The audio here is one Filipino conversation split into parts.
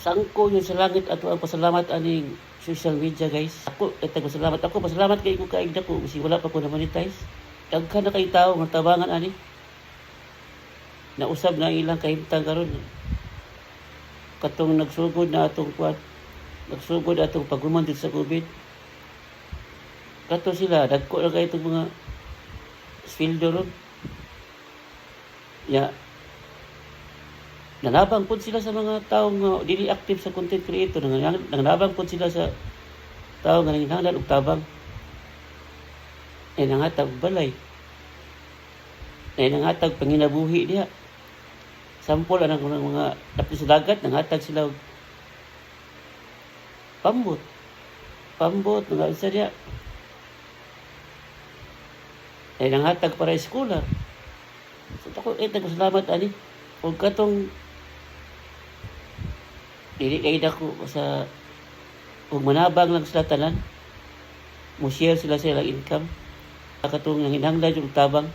Sangko yun sa langit ato ang pasalamat aning social media guys. Ako pasalamat ako, pasalamat kay ko kaigda ko kasi wala pa ko na monetize. Daghan na kay tao nga tabangan ani. Nausab na ilang kahimtang karon. Katong nagsugod na atong kwat. Nagsugod atong paghuman sa COVID. Kato sila dagko na kay itong mga sweldo ron. Ya, nanabang po sila sa mga taong dili active sa content creator. Nanabang po sila sa tao nga nanginahanglan og tabang. Ay nangatag balay. Ay nangatag panginabuhi diha. Sampol anang mga dapit sa dagat, nangatag sila og pambot. Pambot, mga isa diha. Ay nangatag para eskwela. So ako, nagpasalamat ani. Huwag katong dili kay dako sa kung manabang lang sila tanan, mo share sila sa ilang income. Katong nanginahanglan yung tabang.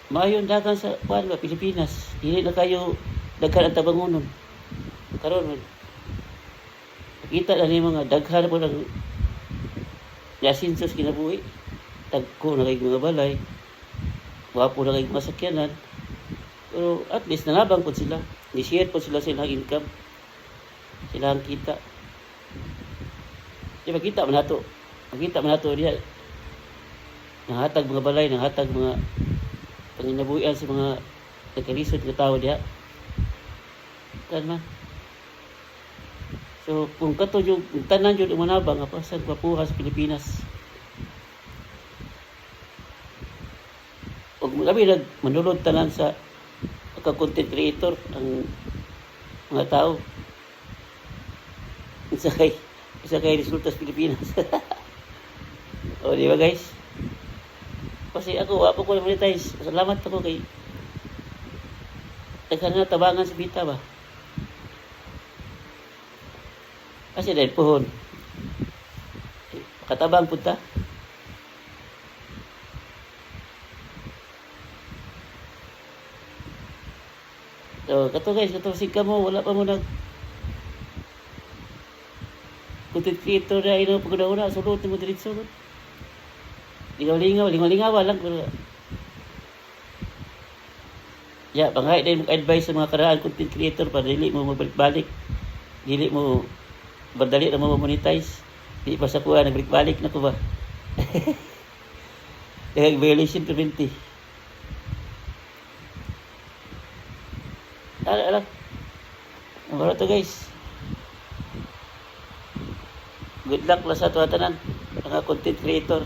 Maayon dagan sa Pilipinas. Dili na kayo daghan ang tabangonon. Karon kita na ni mga daghan po ng yasinsos kinabuhi. Tagko na kay mga balay. Wapo na kay masakyanan. Pero at least nanabang po sila. Ni-share po sila sa ilang income. Silang kita. Di makita man nato. Makita man nato diya. Nanghatag mga balay, nanghatag mga panginabuhian sa mga nagkalisod nga tao diya. Kan man. So kung kato yung tanan yung manabang apasan papuha sa Pilipinas. Og labi manulod tanan sa content creator ang mga tao. Isa kay resulta sa Pilipinas. O di ba guys? Kasi ako wapo ko na monetize. Salamat ako kay daghan nga tabangan sa bita ba. Kasi dahil pohon. Katabang punta. So, kato guys, kato sigka mo, wala pa mo nag content creator na ino pagkuna-una, sulot mo diretso. Lingaw-lingaw lang. Ya, bangay din mag-advise sa mga karaan content creator para dili mo mabalik-balik. Dili mo badali na mo monetize. Di pa sa kuha, nagbalik-balik na ko ba? Dahil violation penalty. Alam. Ang to guys. Good luck lang sa tanan mga content creator.